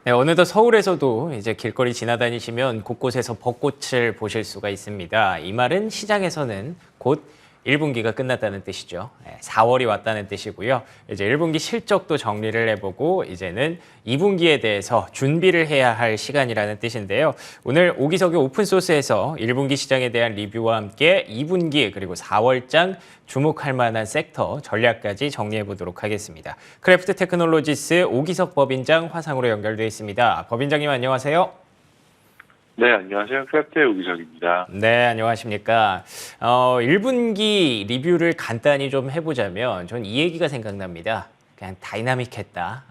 네, 어느덧 서울에서도 이제 길거리 지나다니시면 곳곳에서 벚꽃을 보실 수가 있습니다. 이 말은 시장에서는 곧 1분기가 끝났다는 뜻이죠. 4월이 왔다는 뜻이고요. 이제 1분기 실적도 정리를 해보고 이제는 2분기에 대해서 준비를 해야 할 시간이라는 뜻인데요. 오늘 오기석의 오픈소스에서 1분기 시장에 대한 리뷰와 함께 2분기 그리고 4월장 주목할 만한 섹터 전략까지 정리해 보도록 하겠습니다. 크래프트 테크놀로지스 오기석 법인장 화상으로 연결되어 있습니다. 법인장님 안녕하세요. 네, 안녕하세요. 크래프트의 오기석입니다. 네, 안녕하십니까. 1분기 리뷰를 간단히 좀 해보자면 전 이 얘기가 생각납니다. 그냥 다이나믹했다.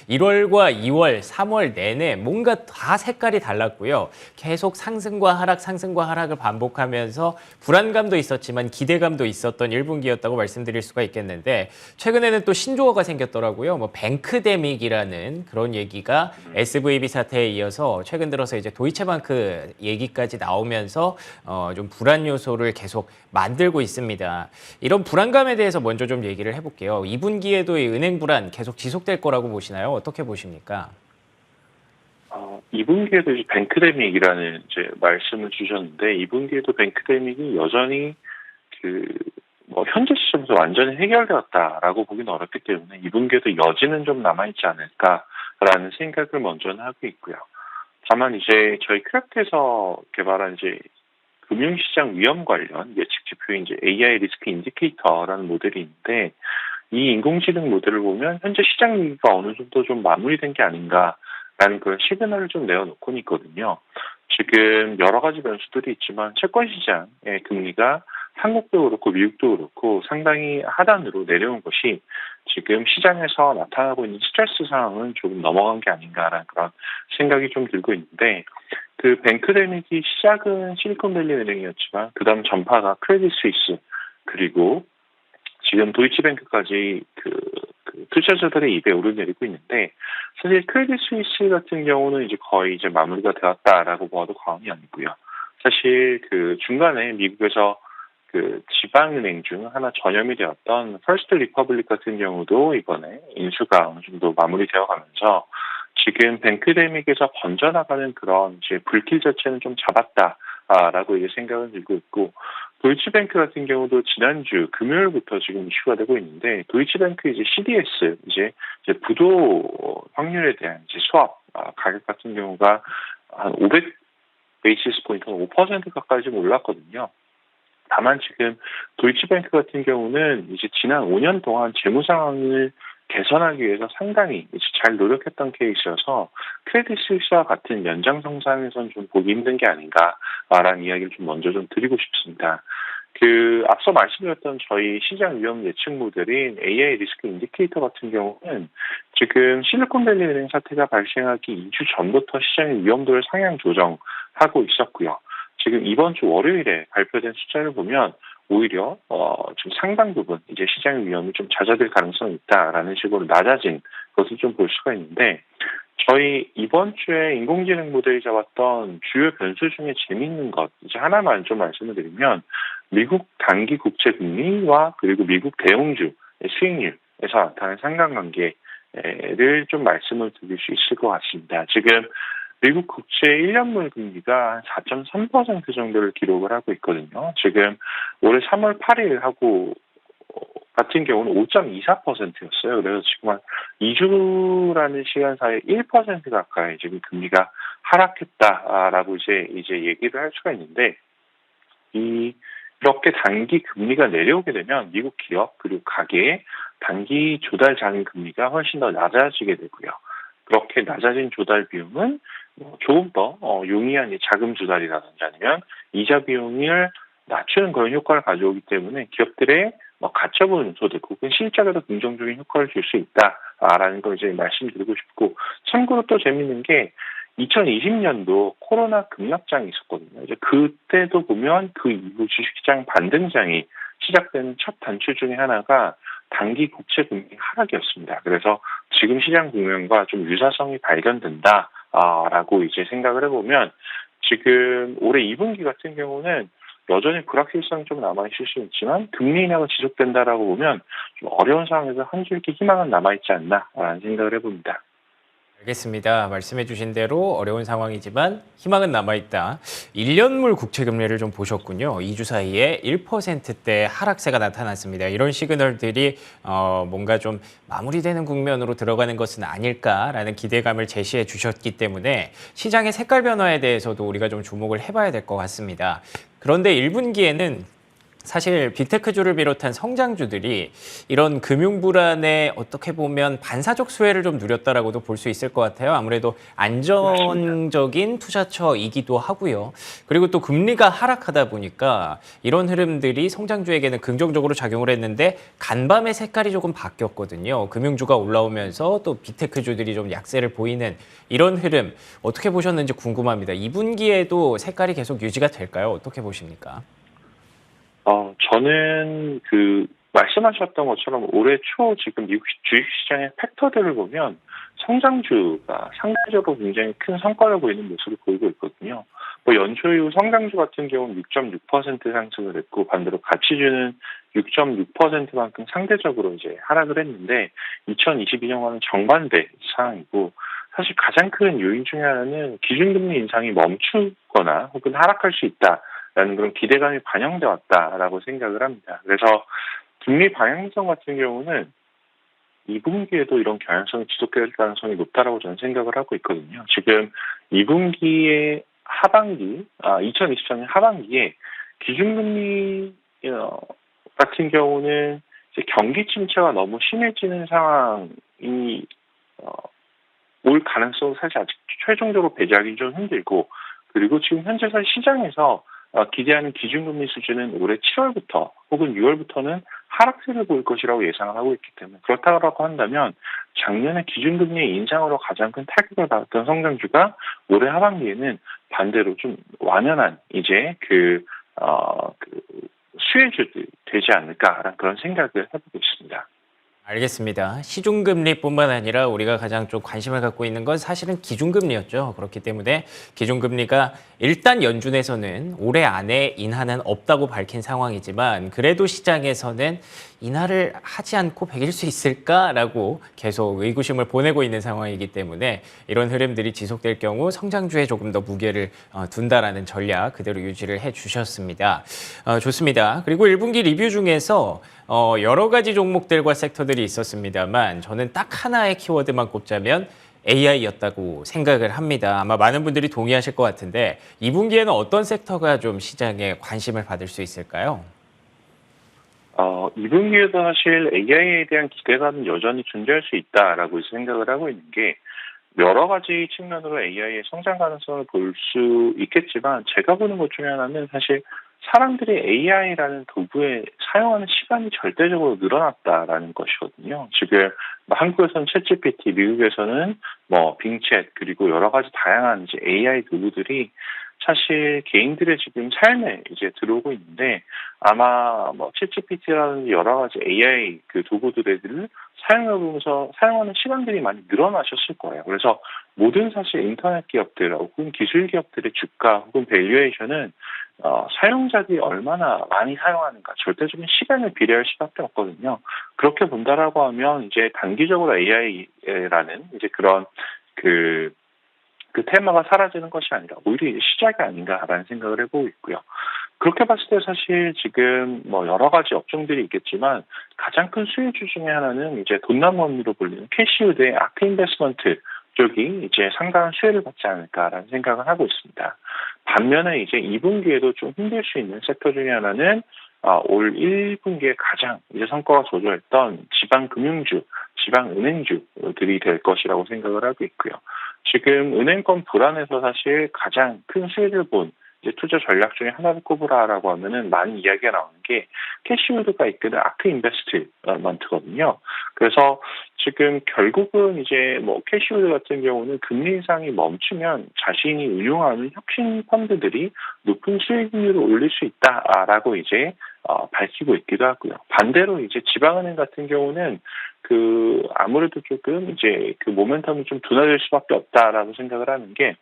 1월과 2월, 3월 내내 뭔가 다 색깔이 달랐고요. 계속 상승과 하락, 상승과 하락을 반복하면서 불안감도 있었지만 기대감도 있었던 1분기였다고 말씀드릴 수가 있겠는데 최근에는 또 신조어가 생겼더라고요. 뭐 뱅크데믹이라는 그런 얘기가 SVB 사태에 이어서 최근 들어서 이제 도이체방크 얘기까지 나오면서 좀 불안 요소를 계속 만들고 있습니다. 이런 불안감에 대해서 먼저 좀 얘기를 해볼게요. 2분기에도 이 은행 불안 계속 지속될 거라고 보시나요? 어떻게 보십니까? 2분기에도 이제 뱅크데믹이라는 이제 말씀을 주셨는데, 2분기에도 뱅크데믹이 여전히 현재 시점에서 완전히 해결되었다라고 보기는 어렵기 때문에 2분기에도 여지는 좀 남아있지 않을까라는 생각을 먼저는 하고 있고요. 다만 이제 저희 크래프트에서 개발한 이제 금융시장 위험 관련 예측 지표인 이제 AI 리스크 인디케이터라는 모델이 있는데, 이 인공지능 모델을 보면 현재 시장 위기가 어느 정도 좀 마무리된 게 아닌가라는 그런 시그널을 좀 내어놓고는 있거든요. 지금 여러 가지 변수들이 있지만 채권 시장의 금리가 한국도 그렇고 미국도 그렇고 상당히 하단으로 내려온 것이 지금 시장에서 나타나고 있는 스트레스 상황은 조금 넘어간 게 아닌가라는 그런 생각이 좀 들고 있는데, 그 뱅크데믹이 시작은 실리콘밸리 은행이었지만 그다음 전파가 크레딧 스위스 그리고 지금 도이치뱅크까지 투자자들의 입에 오르내리고 있는데, 사실 크레딧 스위스 같은 경우는 이제 거의 이제 마무리가 되었다라고 봐도 과언이 아니고요. 사실 그 중간에 미국에서 그 지방은행 중 하나 전염이 되었던 퍼스트 리퍼블릭 같은 경우도 이번에 인수가 어느 정도 마무리되어 가면서 지금 뱅크데믹에서 번져나가는 그런 이제 불길 자체는 좀 잡았다라고 이제 생각은 들고 있고, 도이치뱅크 같은 경우도 지난주 금요일부터 지금 이슈가 되고 있는데, 도이치뱅크 이제 CDS 이제 부도 확률에 대한 이제 수합 가격 같은 경우가 한 500 베이시스 포인트 5% 가까이 좀 올랐거든요. 다만 지금 도이치뱅크 같은 경우는 이제 지난 5년 동안 재무 상황을 개선하기 위해서 상당히 이제 잘 노력했던 케이스여서 크레딧 스위스와 같은 연장선상에서는 좀 보기 힘든 게 아닌가라는 이야기를 좀 먼저 좀 드리고 싶습니다. 앞서 말씀드렸던 저희 시장 위험 예측 모델인 AI 리스크 인디케이터 같은 경우는 지금 실리콘밸리 은행 사태가 발생하기 2주 전부터 시장의 위험도를 상향 조정하고 있었고요. 지금 이번 주 월요일에 발표된 숫자를 보면 오히려 좀 상당 부분 이제 시장의 위험이 좀 잦아들 가능성이 있다라는 식으로 낮아진 것을 좀 볼 수가 있는데, 저희 이번 주에 인공지능 모델이 잡았던 주요 변수 중에 재미있는 것 이제 하나만 좀 말씀을 드리면, 미국 단기 국채 금리와 그리고 미국 대형주의 수익률에서 나타나는 상관관계를 좀 말씀을 드릴 수 있을 것 같습니다. 지금 미국 국채 1년물 금리가 한 4.3% 정도를 기록을 하고 있거든요. 지금 올해 3월 8일하고 같은 경우는 5.24%였어요. 그래서 지금 한 2주라는 시간 사이에 1% 가까이 지금 금리가 하락했다라고 이제 얘기를 할 수가 있는데, 이렇게 단기 금리가 내려오게 되면 미국 기업 그리고 가계의 단기 조달 장기 금리가 훨씬 더 낮아지게 되고요. 그렇게 낮아진 조달 비용은 조금 더 용이한 자금 조달이라든지 아니면 이자 비용을 낮추는 그런 효과를 가져오기 때문에 기업들의 가처분 소득 혹은 실적에도 긍정적인 효과를 줄 수 있다라는 걸 이제 말씀드리고 싶고, 참고로 또 재밌는 게 2020년도 코로나 급락장이 있었거든요. 이제 그때도 보면 그 이후 주식시장 반등장이 시작되는 첫 단추 중에 하나가 단기 국채 금리 하락이었습니다. 그래서 지금 시장 국면과 좀 유사성이 발견된다라고 이제 생각을 해보면, 지금 올해 2분기 같은 경우는 여전히 불확실성이 좀 남아있을 수 있지만 금리 인하가 지속된다라고 보면 좀 어려운 상황에서 한 줄기 희망은 남아있지 않나라는 생각을 해봅니다. 알겠습니다. 말씀해 주신 대로 어려운 상황이지만 희망은 남아있다. 1년물 국채금리를 좀 보셨군요. 2주 사이에 1%대 하락세가 나타났습니다. 이런 시그널들이 뭔가 좀 마무리되는 국면으로 들어가는 것은 아닐까라는 기대감을 제시해 주셨기 때문에 시장의 색깔 변화에 대해서도 우리가 좀 주목을 해봐야 될 것 같습니다. 그런데 1분기에는 사실 빅테크주를 비롯한 성장주들이 이런 금융 불안에 어떻게 보면 반사적 수혜를 좀 누렸다라고도 볼 수 있을 것 같아요. 아무래도 안정적인 투자처이기도 하고요. 그리고 또 금리가 하락하다 보니까 이런 흐름들이 성장주에게는 긍정적으로 작용을 했는데 간밤의 색깔이 조금 바뀌었거든요. 금융주가 올라오면서 또 빅테크주들이 좀 약세를 보이는 이런 흐름 어떻게 보셨는지 궁금합니다. 2분기에도 색깔이 계속 유지가 될까요? 어떻게 보십니까? 저는 말씀하셨던 것처럼 올해 초 지금 미국 주식시장의 팩터들을 보면 성장주가 상대적으로 굉장히 큰 성과를 보이는 모습을 보이고 있거든요. 뭐 연초 이후 성장주 같은 경우는 6.6% 상승을 했고 반대로 가치주는 6.6%만큼 상대적으로 이제 하락을 했는데 2022년과는 정반대 상황이고 사실 가장 큰 요인 중에 하나는 기준금리 인상이 멈추거나 혹은 하락할 수 있다. 라는 그런 기대감이 반영돼 왔다라고 생각을 합니다. 그래서 금리 방향성 같은 경우는 2분기에도 이런 경향성이 지속될 가능성이 높다라고 저는 생각을 하고 있거든요. 지금 2분기의 하반기, 2023년 하반기에 기준금리 같은 경우는 이제 경기 침체가 너무 심해지는 상황이 올 가능성은 사실 아직 최종적으로 배제하기 좀 힘들고 그리고 지금 현재 사실 시장에서 기대하는 기준금리 수준은 올해 7월부터 혹은 6월부터는 하락세를 보일 것이라고 예상을 하고 있기 때문에 그렇다고 한다면 작년에 기준금리의 인상으로 가장 큰 타격을 받았던 성장주가 올해 하반기에는 반대로 좀 완연한 이제 수혜주들이 되지 않을까라는 그런 생각을 해보고 있습니다. 알겠습니다. 시중금리뿐만 아니라 우리가 가장 좀 관심을 갖고 있는 건 사실은 기준금리였죠. 그렇기 때문에 기준금리가 일단 연준에서는 올해 안에 인하는 없다고 밝힌 상황이지만 그래도 시장에서는 인하를 하지 않고 배길 수 있을까라고 계속 의구심을 보내고 있는 상황이기 때문에 이런 흐름들이 지속될 경우 성장주에 조금 더 무게를 둔다라는 전략 그대로 유지를 해주셨습니다. 좋습니다. 그리고 1분기 리뷰 중에서 여러 가지 종목들과 섹터들이 있었습니다만 저는 딱 하나의 키워드만 꼽자면 AI였다고 생각을 합니다. 아마 많은 분들이 동의하실 것 같은데 2분기에는 어떤 섹터가 좀 시장에 관심을 받을 수 있을까요? 2분기에도 사실 AI에 대한 기대감은 여전히 존재할 수 있다라고 생각을 하고 있는 게 여러 가지 측면으로 AI의 성장 가능성을 볼 수 있겠지만 제가 보는 것 중에 하나는 사실 사람들이 AI라는 도구에 사용하는 시간이 절대적으로 늘어났다라는 것이거든요. 지금 한국에서는 챗GPT, 미국에서는 빙챗 그리고 여러 가지 다양한 이제 AI 도구들이 사실 개인들의 지금 삶에 이제 들어오고 있는데 아마 챗GPT라는 여러 가지 AI 도구들을 사용해보면서 사용하는 시간들이 많이 늘어나셨을 거예요. 그래서 모든 사실 인터넷 기업들 혹은 기술 기업들의 주가 혹은 밸류에이션은 사용자들이 얼마나 많이 사용하는가 절대적인 시간을 비례할 수밖에 없거든요. 그렇게 본다라고 하면 이제 단기적으로 AI라는 이제 그런 그 테마가 사라지는 것이 아니라 오히려 이제 시작이 아닌가라는 생각을 해보고 있고요. 그렇게 봤을 때 사실 지금 여러 가지 업종들이 있겠지만 가장 큰 수혜주 중에 하나는 이제 돈나무업리로 불리는 캐시우드의 아크 인베스트먼트 쪽이 이제 상당한 수혜를 받지 않을까라는 생각을 하고 있습니다. 반면에 이제 2분기에도 좀 힘들 수 있는 섹터 중에 하나는 올 1분기에 가장 이제 성과가 저조했던 지방금융주, 지방은행주들이 될 것이라고 생각을 하고 있고요. 지금 은행권 불안에서 사실 가장 큰 수혜를 본 이제 투자 전략 중에 하나를 꼽으라라고 하면은 많이 이야기가 나오는 게 캐시우드가 이끄는 아크 인베스트먼트거든요. 그래서 지금 결국은 이제 캐시우드 같은 경우는 금리 인상이 멈추면 자신이 운용하는 혁신 펀드들이 높은 수익률을 올릴 수 있다라고 이제 밝히고 있기도 하고요. 반대로 이제 지방은행 같은 경우는 아무래도 조금 이제 모멘텀이 좀 둔화될 수밖에 없다라고 생각을 하는 게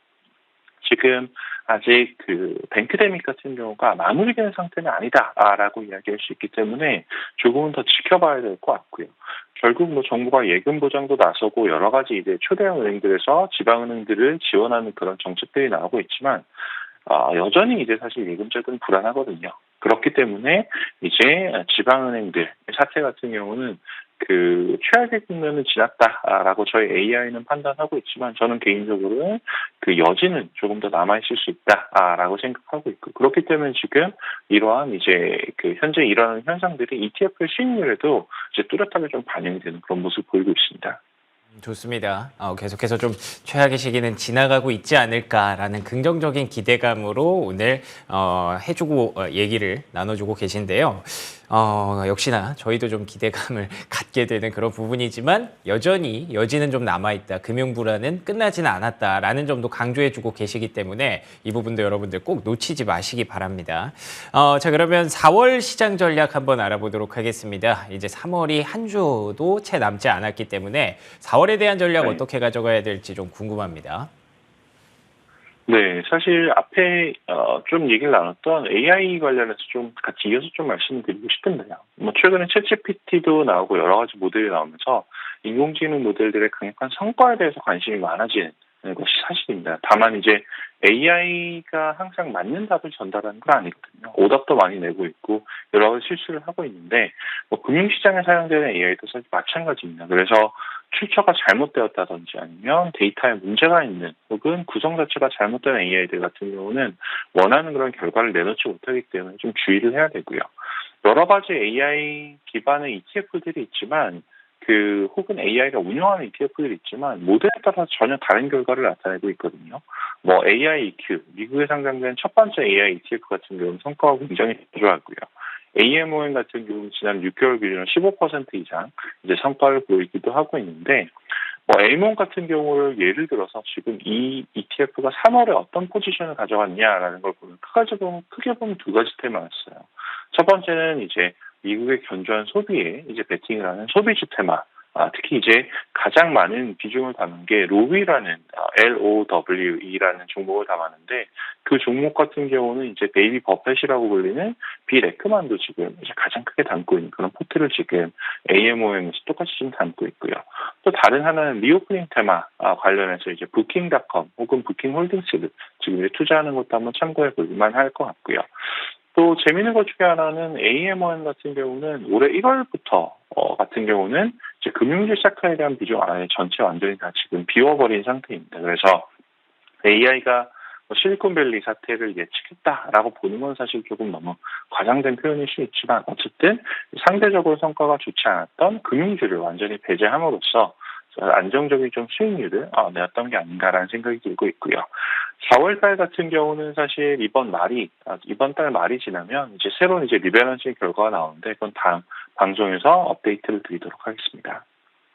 지금 아직 그 뱅크데믹 같은 경우가 마무리되는 상태는 아니다라고 이야기할 수 있기 때문에 조금은 더 지켜봐야 될 것 같고요. 결국 뭐 정부가 예금 보장도 나서고 여러 가지 이제 초대형 은행들에서 지방은행들을 지원하는 그런 정책들이 나오고 있지만 여전히 이제 사실 예금자들은 불안하거든요. 그렇기 때문에 이제 지방은행들 사태 같은 경우는 그 최악의 국면은 지났다라고 저희 AI는 판단하고 있지만 저는 개인적으로는 그 여지는 조금 더 남아있을 수 있다라고 생각하고 있고 그렇기 때문에 지금 이러한 이제 그 현재 일어나는 현상들이 ETF의 수익률에도 이제 뚜렷하게 좀 반영이 되는 그런 모습을 보이고 있습니다. 좋습니다. 계속해서 좀 최악의 시기는 지나가고 있지 않을까라는 긍정적인 기대감으로 오늘 해주고 얘기를 나눠주고 계신데요. 역시나 저희도 좀 기대감을 갖게 되는 그런 부분이지만 여전히 여지는 좀 남아있다. 금융불안은 끝나지는 않았다라는 점도 강조해주고 계시기 때문에 이 부분도 여러분들 꼭 놓치지 마시기 바랍니다. 자, 그러면 4월 시장 전략 한번 알아보도록 하겠습니다. 이제 3월이 한 주도 채 남지 않았기 때문에 4월에 대한 전략 어떻게 가져가야 될지 좀 궁금합니다. 네, 사실 앞에 좀 얘기를 나눴던 AI 관련해서 좀 같이 이어서 좀 말씀드리고 싶은데요. 뭐 최근에 챗GPT도 나오고 여러 가지 모델이 나오면서 인공지능 모델들의 강력한 성과에 대해서 관심이 많아지는 것이 사실입니다. 다만 이제 AI가 항상 맞는 답을 전달하는 건 아니거든요. 오답도 많이 내고 있고 여러 가지 실수를 하고 있는데 뭐 금융시장에 사용되는 AI도 사실 마찬가지입니다. 그래서 출처가 잘못되었다든지 아니면 데이터에 문제가 있는 혹은 구성 자체가 잘못된 AI들 같은 경우는 원하는 그런 결과를 내놓지 못하기 때문에 좀 주의를 해야 되고요. 여러 가지 AI 기반의 ETF들이 있지만 혹은 AI가 운영하는 ETF들이 있지만 모델에 따라서 전혀 다른 결과를 나타내고 있거든요. 뭐 AIEQ, 미국에 상장된 첫 번째 AI ETF 같은 경우는 성과가 굉장히 좋았고요. AMON 같은 경우는 지난 6개월 기준으로 15% 이상 이제 성과를 보이기도 하고 있는데, 뭐 AMON 같은 경우를 예를 들어서 지금 이 ETF가 3월에 어떤 포지션을 가져갔냐라는 걸 보면 크게 보면 두 가지 테마였어요. 첫 번째는 이제 미국의 견조한 소비에 이제 베팅을 하는 소비주 테마. 특히 이제 가장 많은 비중을 담은 게 로위라는 LOWE라는 종목을 담았는데 그 종목 같은 경우는 이제 베이비 버펫이라고 불리는 빌 에크만도 지금 이제 가장 크게 담고 있는 그런 포트를 지금 AMOM에서 똑같이 좀 담고 있고요. 또 다른 하나는 리오프닝 테마 관련해서 이제 부킹닷컴 혹은 부킹홀딩스를 지금 이제 투자하는 것도 한번 참고해 볼 만할 것 같고요. 또 재미있는 것 중에 하나는 AMON 같은 경우는 올해 1월부터 같은 경우는 이제 금융주 섹터에 대한 비중 아예 전체 완전히 다 지금 비워버린 상태입니다. 그래서 AI가 실리콘밸리 사태를 예측했다라고 보는 건 사실 조금 너무 과장된 표현일 수 있지만 어쨌든 상대적으로 성과가 좋지 않았던 금융주를 완전히 배제함으로써 안정적인 좀 수익률을 내었던 게 아닌가라는 생각이 들고 있고요. 4월달 같은 경우는 사실 이번 달 말이 지나면 이제 새로운 이제 리밸런싱 결과가 나오는데 그건 다음 방송에서 업데이트를 드리도록 하겠습니다.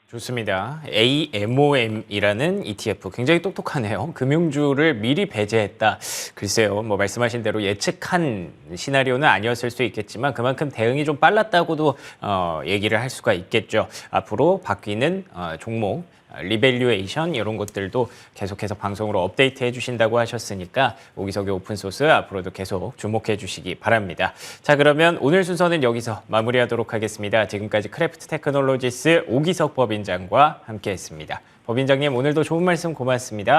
좋습니다. AMOM이라는 ETF 굉장히 똑똑하네요. 금융주를 미리 배제했다. 글쎄요, 뭐 말씀하신 대로 예측한 시나리오는 아니었을 수 있겠지만 그만큼 대응이 좀 빨랐다고도 얘기를 할 수가 있겠죠. 앞으로 바뀌는 종목, 리밸류에이션 이런 것들도 계속해서 방송으로 업데이트 해주신다고 하셨으니까 오기석의 오픈소스 앞으로도 계속 주목해 주시기 바랍니다. 자, 그러면 오늘 순서는 여기서 마무리하도록 하겠습니다. 지금까지 크래프트 테크놀로지스 오기석 법인장과 함께했습니다. 법인장님 오늘도 좋은 말씀 고맙습니다.